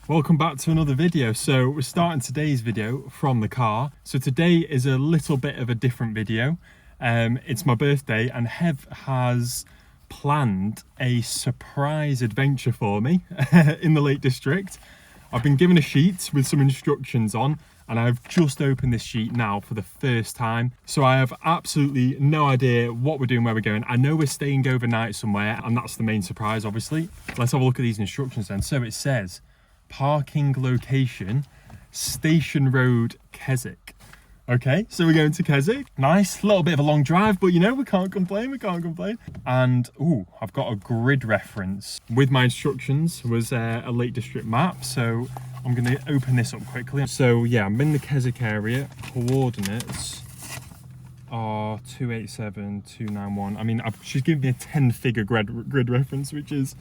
Welcome back to another video. So we're starting today's video from the car. So today is a little bit of a different video. It's my birthday and Hev has planned a surprise adventure for me in the Lake District. I've been given a sheet with some instructions on and I've just opened this sheet now for the first time. So I have absolutely no idea what we're doing, where we're going. I know we're staying overnight somewhere and that's the main surprise, obviously. Let's have a look at these instructions then. So it says, parking location, Station Road, Keswick. Okay, so we're going to Keswick. Nice, a little bit of a long drive, but you know, we can't complain. And, ooh, I've got a grid reference. With my instructions was a Lake District map, so I'm gonna open this up quickly. So yeah, I'm in the Keswick area. Coordinates are 287291. I mean, she's given me a 10-figure grid reference, which is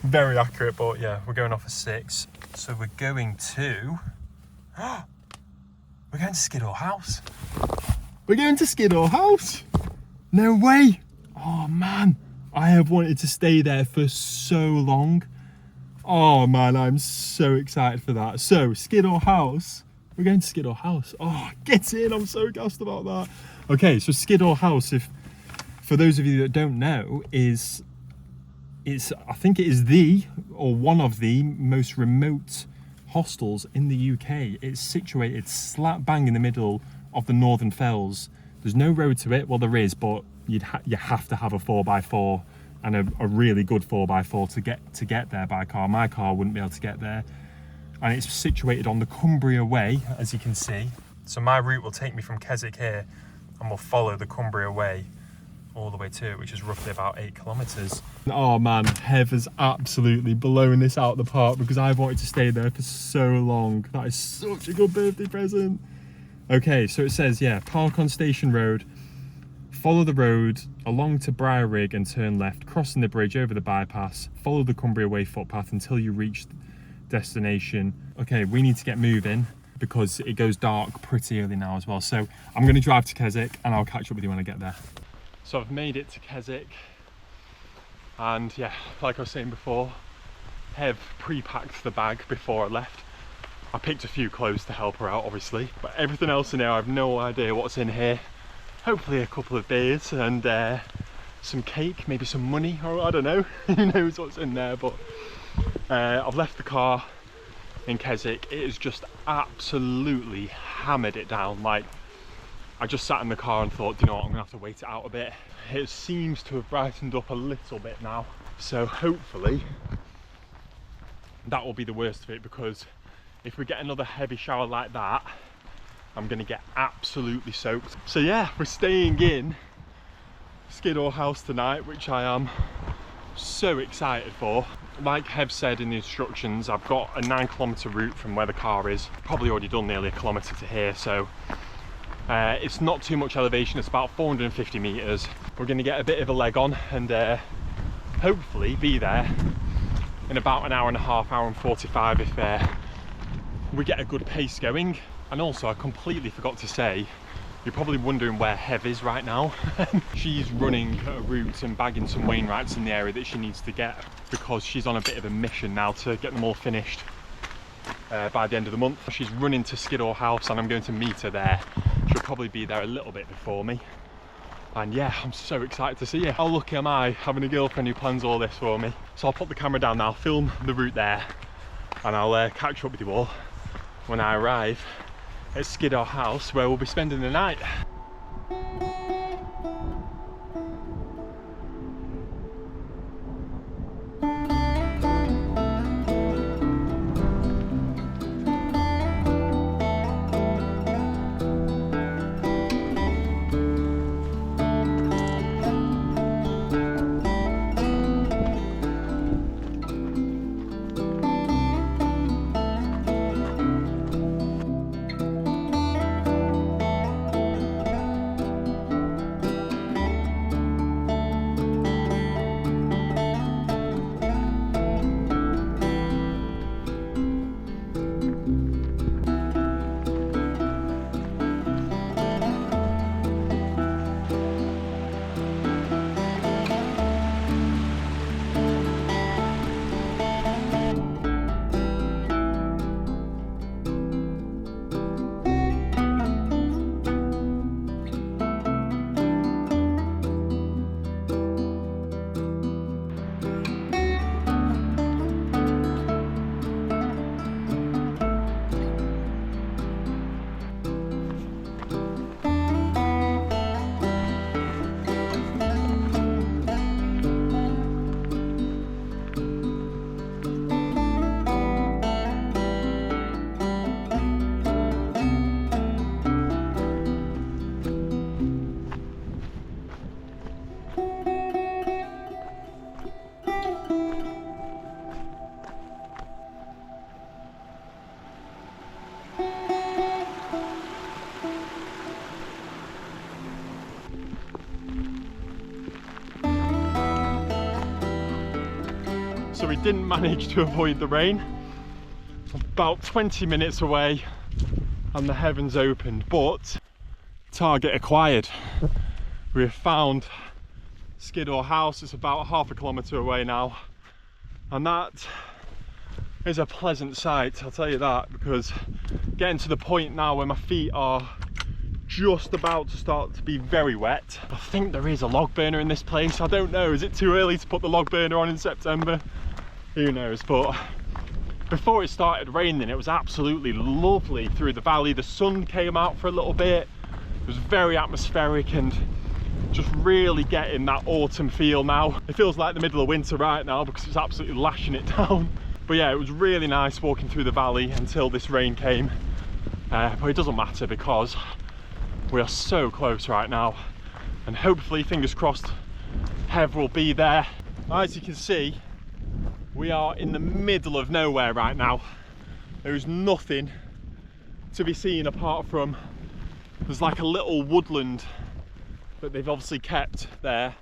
very accurate, but yeah, we're going off a 6. So we're going to... We're going to Skiddaw House. We're going to Skiddaw House. No way. Oh man, I have wanted to stay there for so long. Oh man, I'm so excited for that. So Skiddaw House, we're going to Skiddaw House. Oh, get in, I'm so gassed about that. Okay, so Skiddaw House, if for those of you that don't know, I think it is the, or one of the most remote hostels in the UK. It's situated slap bang in the middle of the Northern Fells. There's no road to it. Well, there is, but you have to have a 4x4 and a really good 4x4 to get there by car. My car wouldn't be able to get there. And it's situated on the Cumbria Way, as you can see. So my route will take me from Keswick here and we'll follow the Cumbria Way all the way to it, which is roughly about 8 kilometers. Oh man, Hev has absolutely blown this out of the park because I've wanted to stay there for so long. That is such a good birthday present. Okay, so it says, yeah, park on Station Road, follow the road along to Briarrig and turn left, crossing the bridge over the bypass, follow the Cumbria Way footpath until you reach destination. Okay, we need to get moving because it goes dark pretty early now as well. So I'm going to drive to Keswick and I'll catch up with you when I get there. So I've made it to Keswick and yeah, like I was saying before, Hev pre-packed the bag before I left. I picked a few clothes to help her out obviously, but everything else in here, I have no idea what's in here. Hopefully a couple of beers and some cake, maybe some money, or I don't know, who knows what's in there. But I've left the car in Keswick. It has just absolutely hammered it down. Like, I just sat in the car and thought, you know what, I'm gonna have to wait it out a bit. It seems to have brightened up a little bit now, so hopefully that will be the worst of it, because if we get another heavy shower like that, I'm gonna get absolutely soaked. So yeah, we're staying in Skiddaw House tonight, which I am so excited for. Like Hev said in the instructions, I've got a 9-kilometer route from where the car is. Probably already done nearly a kilometer to here, so it's not too much elevation. It's about 450 meters. We're gonna get a bit of a leg on and hopefully be there in about an hour and a half, hour and 45 if we get a good pace going. And also, I completely forgot to say, you're probably wondering where Hev is right now. She's running a route and bagging some Wainwrights in the area that she needs to get, because she's on a bit of a mission now to get them all finished by the end of the month. She's running to Skiddaw House and I'm going to meet her there. She'll probably be there a little bit before me. And yeah, I'm so excited to see her. How lucky am I having a girlfriend who plans all this for me. So I'll put the camera down now, film the route there, and I'll catch up with you all when I arrive at Skiddaw House, where we'll be spending the night. didn't manage to avoid the rain. About 20 minutes away and the heavens opened, but target acquired. We have found Skiddaw house. It's about half a kilometre away now, and that is a pleasant sight, I'll tell you that, because getting to the point now where my feet are just about to start to be very wet. I think there is a log burner in this place. I don't know, is it too early to put the log burner on in September? Who knows, but before it started raining it was absolutely lovely through the valley. The sun came out for a little bit. It was very atmospheric and just really getting that autumn feel now. It feels like the middle of winter right now because it's absolutely lashing it down. But yeah, it was really nice walking through the valley until this rain came. But it doesn't matter because we are so close right now, and hopefully, fingers crossed, Hev will be there. As you can see, we are in the middle of nowhere right now. There is nothing to be seen apart from there's like a little woodland that they've obviously kept there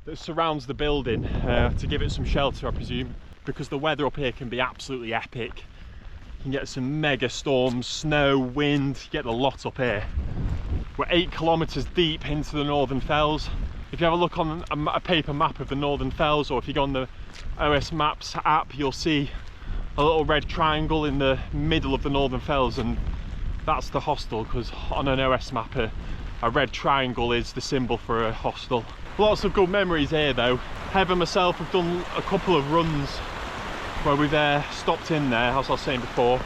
that surrounds the building to give it some shelter, I presume, because the weather up here can be absolutely epic. You can get some mega storms, snow, wind, you get a lot up here. We're 8 kilometres deep into the Northern Fells. If you have a look on a paper map of the Northern Fells, or if you go on the OS Maps app, you'll see a little red triangle in the middle of the Northern Fells, and that's the hostel, because on an OS map a red triangle is the symbol for a hostel. Lots of good memories here though. Hev and myself have done a couple of runs where we've stopped in there, as I was saying before,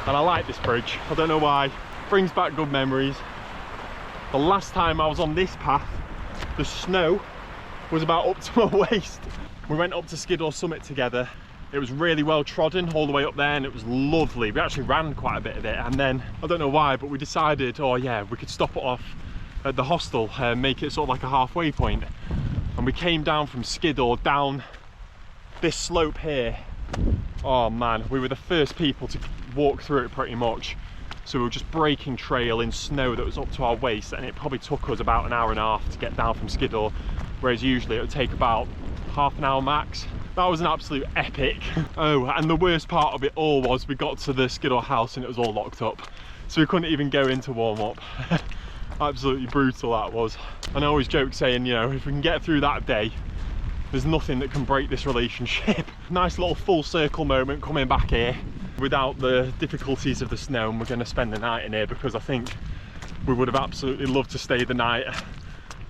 and I like this bridge. I don't know why. Brings back good memories. The last time I was on this path, the snow was about up to my waist. We went up to Skiddaw summit together. It was really well trodden all the way up there and it was lovely. We actually ran quite a bit of it, and then, I don't know why, but we decided, oh yeah, we could stop it off at the hostel and make it sort of like a halfway point. And we came down from Skiddaw down this slope here. Oh man, we were the first people to walk through it pretty much. So we were just breaking trail in snow that was up to our waist, and it probably took us about an hour and a half to get down from Skiddaw, whereas usually it would take about half an hour max. That was an absolute epic. Oh, and the worst part of it all was we got to the Skiddaw house and it was all locked up. So we couldn't even go in to warm up. Absolutely brutal that was. And I always joke saying, you know, if we can get through that day, there's nothing that can break this relationship. Nice little full circle moment coming back here without the difficulties of the snow, and we're going to spend the night in here because I think we would have absolutely loved to stay the night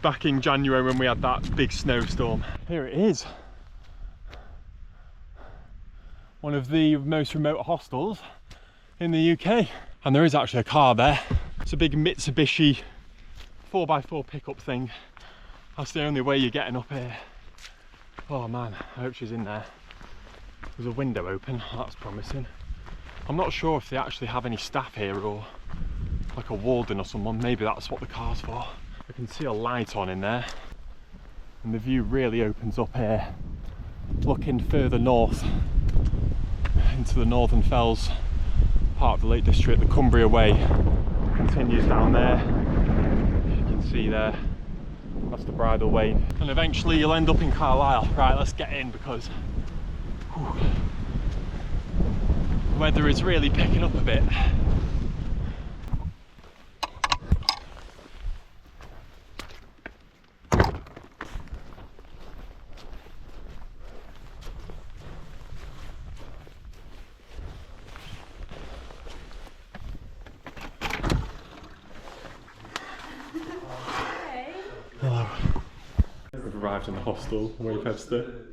back in January when we had that big snowstorm. Here it is. One of the most remote hostels in the UK. And there is actually a car there. It's a big Mitsubishi 4x4 pickup thing. That's the only way you're getting up here. Oh man, I hope she's in there. There's a window open, that's promising. I'm not sure if they actually have any staff here or like a warden or someone. Maybe that's what the car's for. I can see a light on in there. And the view really opens up here, looking further north into the Northern Fells, part of the Lake District. The Cumbria Way continues down there. As you can see there, that's the Bridle Way. And eventually you'll end up in Carlisle. Right, let's get in because the weather is really picking up a bit. Hello. We've arrived in the hostel in Wayfester.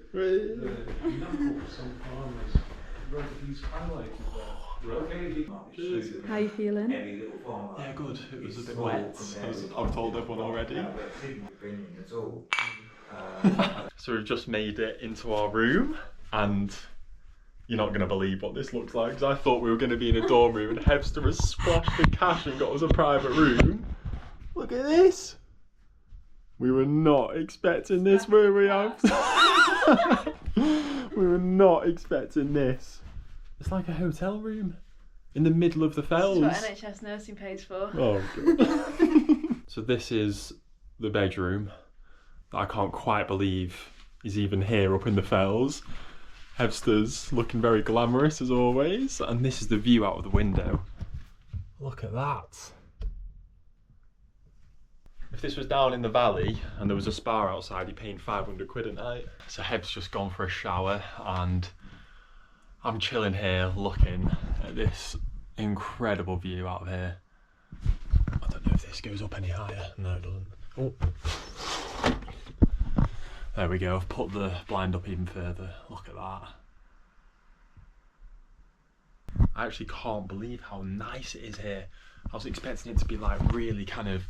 How are you feeling? Yeah, good. It was a bit wet, as I've told everyone already. So we've just made it into our room, and you're not going to believe what this looks like, because I thought we were going to be in a dorm room and Hevster has splashed the cash and got us a private room. Look at this! We were not expecting this, were we? We were not expecting this. It's like a hotel room in the middle of the fells. That's what NHS nursing pays for. Oh god. So this is the bedroom that I can't quite believe is even here up in the fells. Hebster's looking very glamorous as always, and this is the view out of the window. Look at that. If this was down in the valley and there was a spa outside, you're paying 500 quid a night. So Heb's just gone for a shower and I'm chilling here looking at this incredible view out of here. I don't know if this goes up any higher. No, it doesn't. Oh. There we go, I've put the blind up even further. Look at that. I actually can't believe how nice it is here. I was expecting it to be like really kind of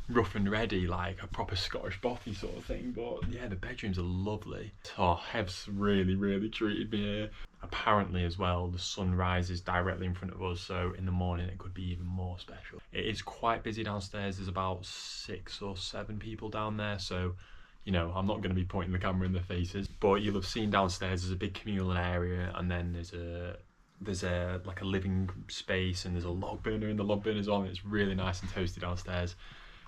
rough and ready, like a proper Scottish bothy sort of thing, but yeah, the bedrooms are lovely. Oh, Heb's really treated me here. Apparently as well, the sun rises directly in front of us, so in the morning it could be even more special. It is quite busy downstairs, there's about 6 or 7 people down there, so you know, I'm not going to be pointing the camera in their faces, but you'll have seen downstairs there's a big communal area, and then there's a like a living space, and there's a log burner, and the log burner's on. It's really nice and toasty downstairs.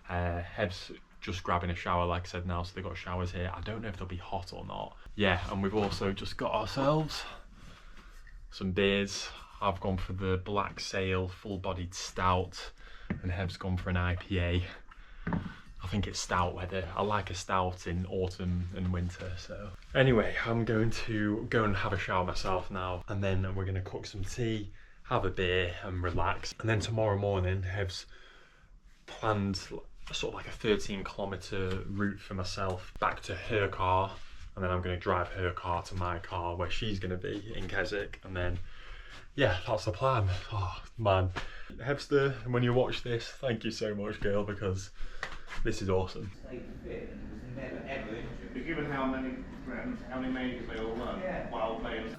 Heb's just grabbing a shower, like I said now, so they've got showers here. I don't know if they'll be hot or not. Yeah, and we've also just got ourselves some beers. I've gone for the Black Sail full-bodied stout, and Heb's gone for an IPA. I think it's stout weather. I like a stout in autumn and winter, so. Anyway, I'm going to go and have a shower myself now, and then we're gonna cook some tea, have a beer and relax. And then tomorrow morning, Heb's planned sort of like a 13-kilometre route for myself back to her car, and then I'm gonna drive her car to my car where she's gonna be in Keswick, and then yeah, that's the plan. Oh man. Hebster, when you watch this, thank you so much, girl, because this is awesome. Given how many friends, how many majors they all run while playing.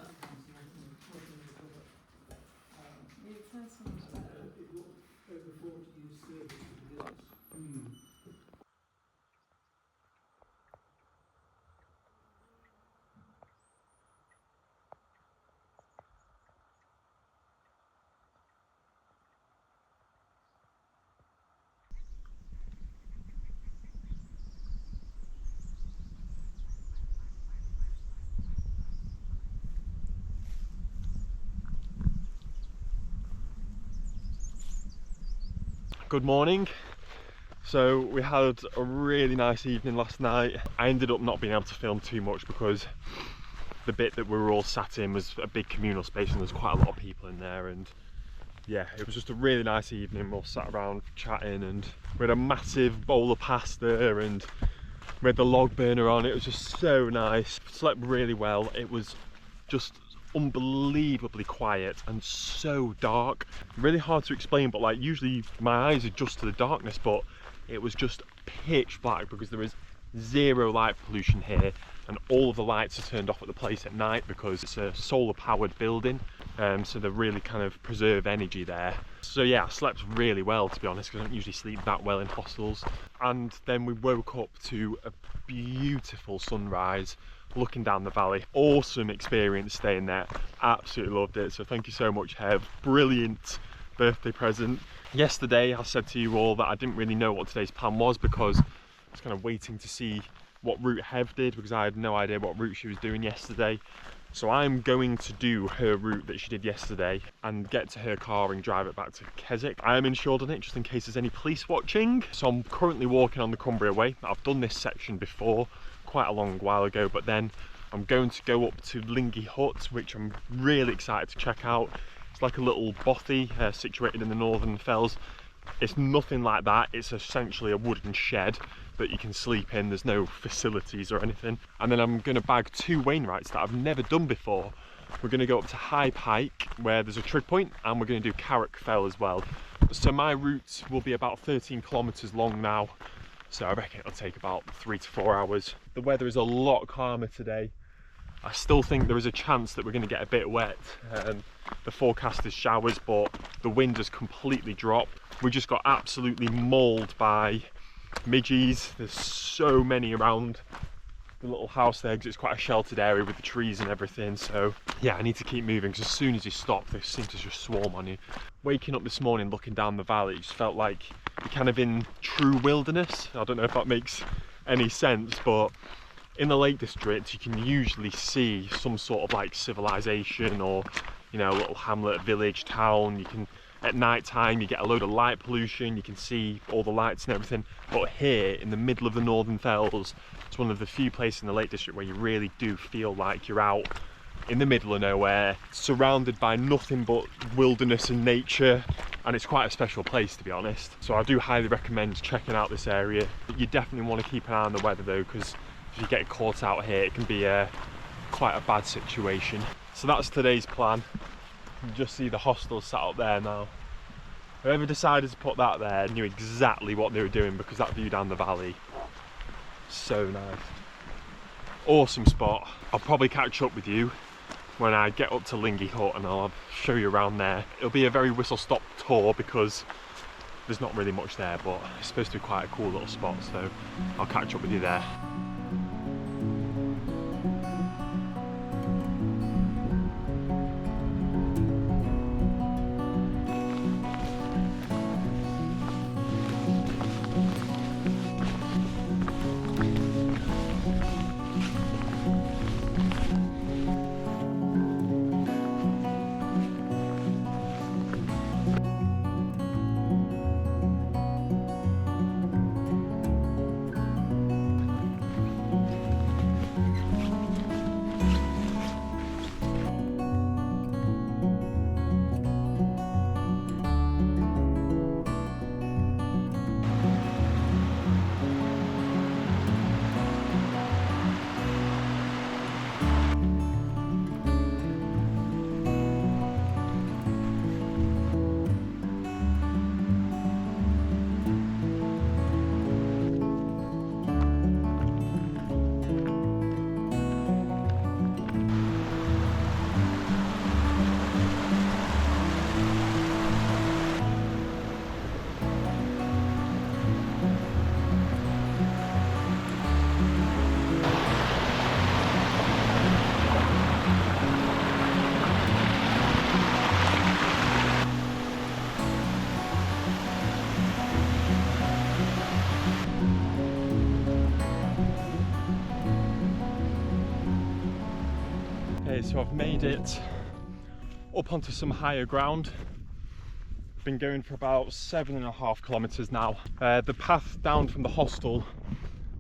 Good morning. So we had a really nice evening last night. I ended up not being able to film too much because the bit that we were all sat in was a big communal space and there's quite a lot of people in there, and yeah, it was just a really nice evening. We all sat around chatting and we had a massive bowl of pasta and we had the log burner on. It was just so nice. Slept really well. It was just unbelievably quiet and so dark. Really hard to explain, but like usually my eyes adjust to the darkness, but it was just pitch black because there is zero light pollution here, and all of the lights are turned off at the place at night because it's a solar powered building, so they really kind of preserve energy there. So yeah, I slept really well, to be honest, because I don't usually sleep that well in hostels. And then we woke up to a beautiful sunrise looking down the valley. Awesome experience staying there, absolutely loved it. So thank you so much, Hev. Brilliant birthday present. Yesterday I said to you all that I didn't really know what today's plan was because I was kind of waiting to see what route Hev did, because I had no idea what route she was doing yesterday. So I'm going to do her route that she did yesterday and get to her car and drive it back to Keswick. I am insured on it just in case there's any police watching. So I'm currently walking on the Cumbria Way. I've done this section before, quite a long while ago, but then I'm going to go up to Lingy Hut, which I'm really excited to check out. It's like a little bothy situated in the Northern Fells. It's nothing like that. It's essentially a wooden shed that you can sleep in. There's no facilities or anything. And then I'm going to bag 2 Wainwrights that I've never done before. We're going to go up to High Pike where there's a trig point, and we're going to do Carrick Fell as well. So my route will be about 13 kilometres long now, so I reckon it'll take about 3 to 4 hours. The weather is a lot calmer today. I still think there is a chance that we're going to get a bit wet. The forecast is showers, but the wind has completely dropped. We just got absolutely mauled by midges. There's so many around the little house there because it's quite a sheltered area with the trees and everything. So yeah, I need to keep moving because as soon as you stop, they seem to just swarm on you. Waking up this morning looking down the valley, it just felt like you're kind of in true wilderness. I don't know if that makes any sense, but in the Lake District, you can usually see some sort of like civilization or, you know, a little hamlet, village, town. You can, at night time, you get a load of light pollution, you can see all the lights and everything. But here, in the middle of the Northern Fells, it's one of the few places in the Lake District where you really do feel like you're out in the middle of nowhere, surrounded by nothing but wilderness and nature, and it's quite a special place, to be honest. So I do highly recommend checking out this area. You definitely want to keep an eye on the weather though, because if you get caught out here, it can be quite a bad situation. So that's today's plan. You can just see the hostel sat up there now. Whoever decided to put that there knew exactly what they were doing, because that view down the valley, so nice. Awesome spot. I'll probably catch up with you when I get up to Lingy Hut and I'll show you around there. It'll be a very whistle-stop tour because there's not really much there, but it's supposed to be quite a cool little spot, so I'll catch up with you there. So I've made it up onto some higher ground. Been going for about 7.5 kilometers now. The path down from the hostel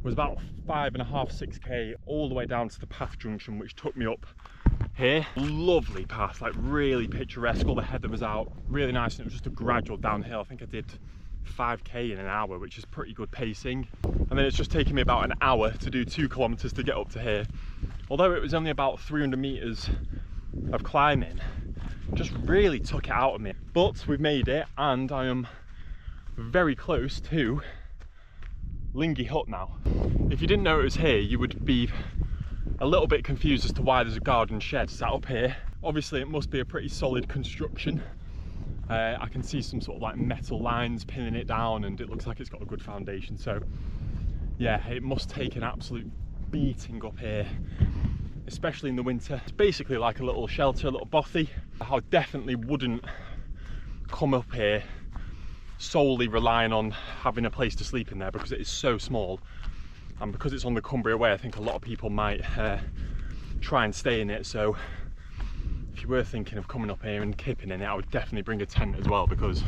was about 5.5, 6k, all the way down to the path junction, which took me up here. Lovely path, like really picturesque. All the heather was out, really nice, and it was just a gradual downhill. I think I did 5k in an hour, which is pretty good pacing. And then it's just taken me about an hour to do 2 kilometers to get up to here. Although it was only about 300 meters of climbing, just really took it out of me. But we've made it, and I am very close to Lingy Hut now. If you didn't know it was here, you would be a little bit confused as to why there's a garden shed sat up here. Obviously it must be a pretty solid construction. I can see some sort of like metal lines pinning it down, and it looks like it's got a good foundation. So yeah, it must take an absolute beating up here, especially in the winter. It's basically like a little shelter, a little bothy. I definitely wouldn't come up here solely relying on having a place to sleep in there, because it is so small, and because it's on the Cumbria Way, I think a lot of people might try and stay in it. So if you were thinking of coming up here and camping in it, I would definitely bring a tent as well, because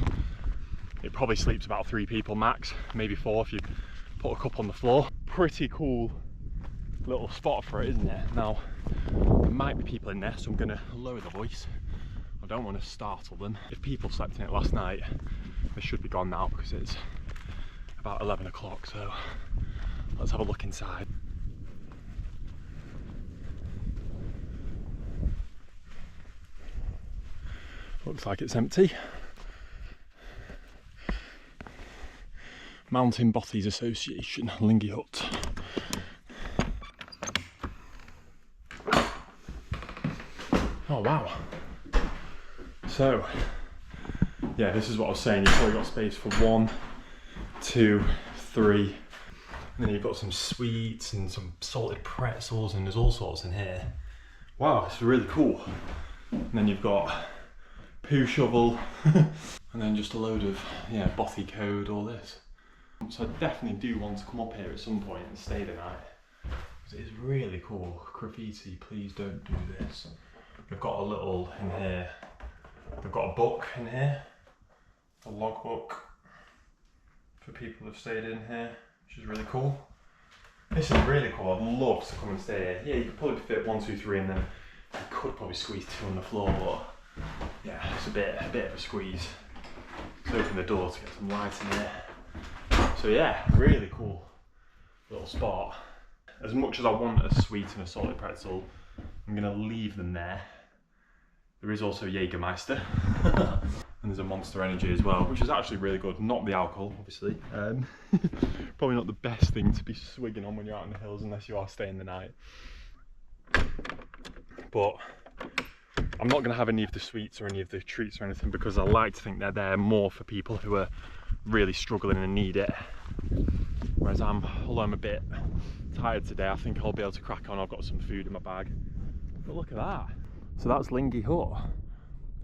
it probably sleeps about 3 people max, maybe 4 if you put a couple on the floor. Pretty cool little spot for it, isn't it? Now there might be people in there, so I'm gonna lower the voice. I don't want to startle them. If people slept in it last night, they should be gone now, because it's about 11 o'clock. So let's have a look inside. Looks like it's empty. Mountain Bothies Association, Lingy Hut. Oh wow. So yeah, this is what I was saying. You've probably got space for 1, 2, 3, and then you've got some sweets and some salted pretzels, and there's all sorts in here. Wow, it's really cool. And then you've got poo shovel and then just a load of, yeah, bothy code, all this. So I definitely do want to come up here at some point and stay the night. It's really cool. Graffiti, please don't do this. They've got a little in here. They've got a book in here, a logbook for people who've stayed in here, which is really cool. This is really cool. I'd love to come and stay here. Yeah, you could probably fit 1, 2, 3 in there. You could probably squeeze 2 on the floor, but yeah, it's a bit of a squeeze. Let's open the door to get some light in here. So yeah, really cool little spot. As much as I want a sweet and a salted pretzel, I'm gonna leave them there. There is also Jägermeister. And there's a Monster Energy as well, which is actually really good. Not the alcohol, obviously. Probably not the best thing to be swigging on when you're out in the hills, unless you are staying the night. But I'm not going to have any of the sweets or any of the treats or anything, because I like to think they're there more for people who are really struggling and need it. Whereas although I'm a bit tired today, I think I'll be able to crack on. I've got some food in my bag. But look at that. So that's Lingy Hut.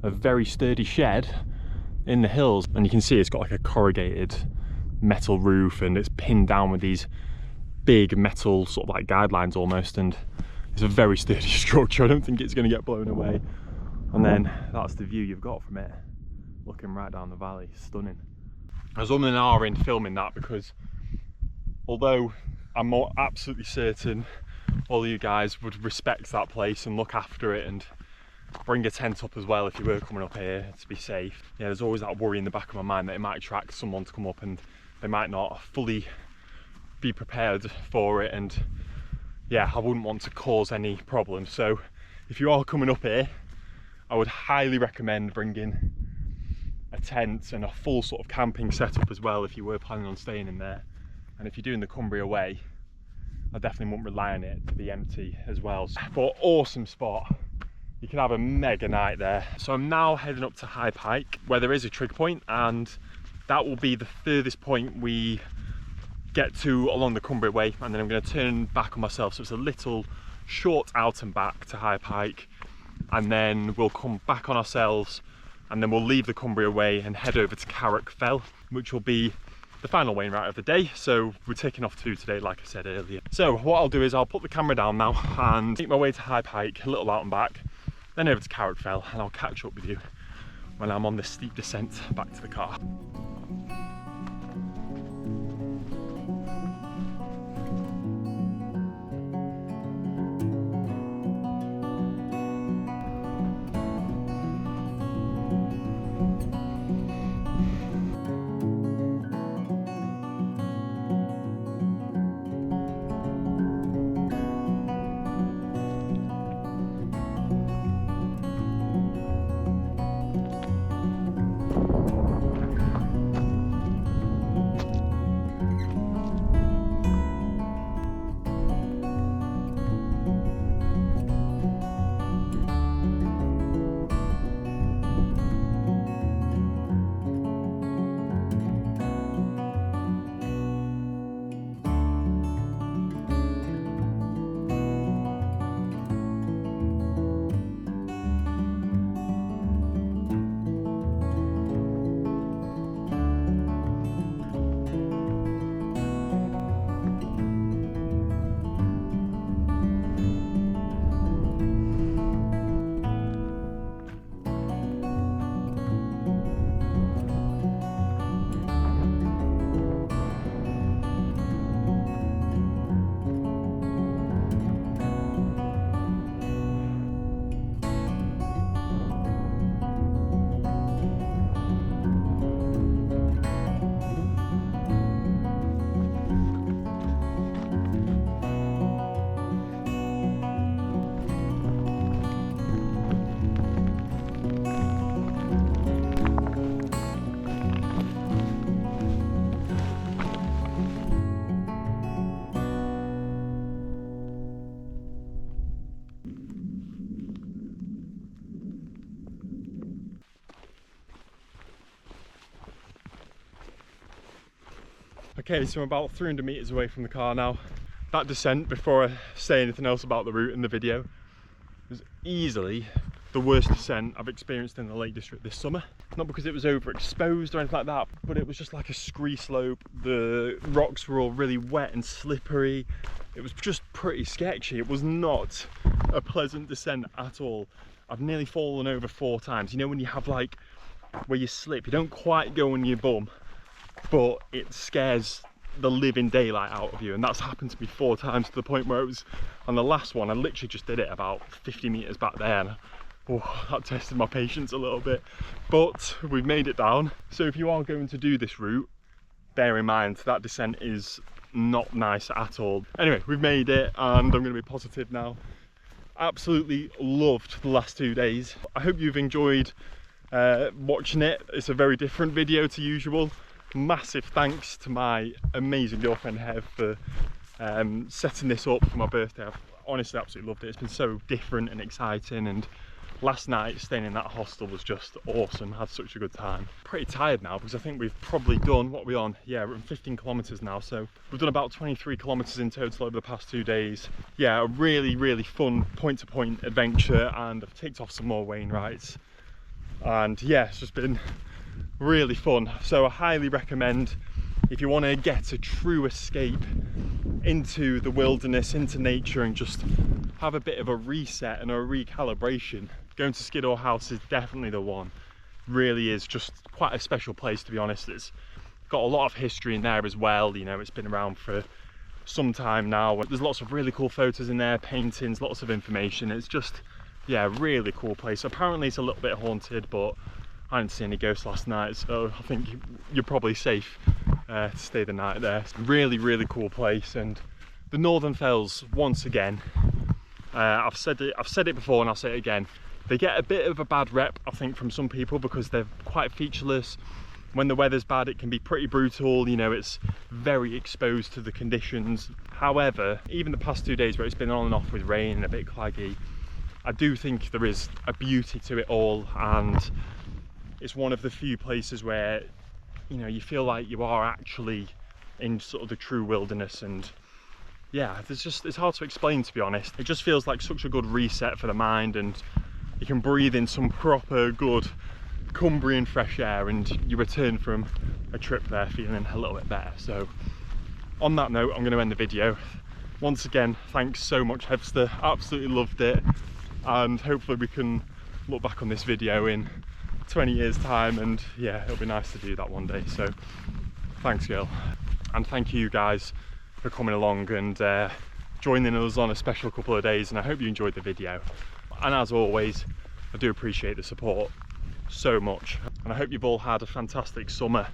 A very sturdy shed in the hills, and you can see it's got like a corrugated metal roof, and it's pinned down with these big metal sort of like guidelines almost, and it's a very sturdy structure. I don't think it's going to get blown away. And then that's the view you've got from it, looking right down the valley. Stunning. I was umming and ahhing filming that, because although I'm absolutely certain all you guys would respect that place and look after it and bring a tent up as well if you were coming up here to be safe. Yeah, there's always that worry in the back of my mind that it might attract someone to come up and they might not fully be prepared for it, and yeah, I wouldn't want to cause any problems. So if you are coming up here, I would highly recommend bringing a tent and a full sort of camping setup as well if you were planning on staying in there. And if you're doing the Cumbria way, I definitely wouldn't rely on it to be empty as well. But awesome spot. You can have a mega night there. So I'm now heading up to High Pike, where there is a trig point, and that will be the furthest point we get to along the Cumbria way, and then I'm going to turn back on myself, so it's a little short out and back to High Pike, and then we'll come back on ourselves, and then we'll leave the Cumbria way and head over to Carrick Fell, which will be the final weighing route of the day. So we're taking off 2 today, like I said earlier. So what I'll do is I'll put the camera down now and make my way to High Pike, a little out and back, then over to Carrick Fell, and I'll catch up with you when I'm on this steep descent back to the car. Okay, so I'm about 300 meters away from the car now. That descent, before I say anything else about the route in the video, was easily the worst descent I've experienced in the Lake District this summer. Not because it was overexposed or anything like that, but it was just like a scree slope. The rocks were all really wet and slippery. it was just pretty sketchy. It was not a pleasant descent at all. I've nearly fallen over 4 times. You know when you have like, where you slip, you don't quite go on your bum, but it scares the living daylight out of you, and that's happened to me 4 times, to the point where it was on the last one I literally just did it about 50 meters back there, and that tested my patience a little bit, but we've made it down. So if you are going to do this route, bear in mind that descent is not nice at all. Anyway, we've made it, and I'm going to be positive now. Absolutely loved the last 2 days. I hope you've enjoyed watching it. It's a very different video to usual. Massive thanks to my amazing girlfriend Hev for setting this up for my birthday. I've honestly absolutely loved it. It's been so different and exciting, and last night staying in that hostel was just awesome. Had such a good time. Pretty tired now because I think we've probably done, what are we on? Yeah, we're on 15 kilometers now, so we've done about 23 kilometers in total over the past 2 days. Yeah, a really fun point-to-point adventure, and I've ticked off some more Wainwrights, and yeah, it's just been really fun. So I highly recommend, if you want to get a true escape into the wilderness, into nature, and just have a bit of a reset and a recalibration, going to Skiddaw House is definitely the one. Really is just quite a special place, to be honest. It's got a lot of history in there as well. You know, it's been around for some time now. There's lots of really cool photos in there, paintings, lots of information. It's just, yeah, really cool place. Apparently it's a little bit haunted, but I didn't see any ghosts last night, so I think you're probably safe to stay the night there. It's a really cool place. And the Northern Fells, once again, I've said it before and I'll say it again, they get a bit of a bad rep, I think, from some people because they're quite featureless. When the weather's bad, it can be pretty brutal. You know, it's very exposed to the conditions. However, even the past 2 days where it's been on and off with rain and a bit claggy, I do think there is a beauty to it all, and it's one of the few places where, you know, you feel like you are actually in sort of the true wilderness. And yeah, it's hard to explain, to be honest. It just feels like such a good reset for the mind, and you can breathe in some proper good Cumbrian fresh air, and you return from a trip there feeling a little bit better. So on that note, I'm going to end the video. Once again, thanks so much, Hevster. Absolutely loved it, and hopefully we can look back on this video in 20 years time, and yeah, it'll be nice to do that one day. So thanks, girl, and thank you guys for coming along and joining us on a special couple of days, and I hope you enjoyed the video. And as always, I do appreciate the support so much, and I hope you've all had a fantastic summer,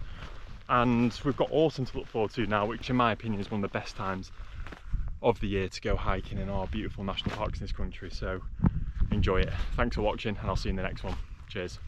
and we've got autumn to look forward to now, which in my opinion is one of the best times of the year to go hiking in our beautiful national parks in this country. So enjoy it. Thanks for watching, and I'll see you in the next one. Cheers.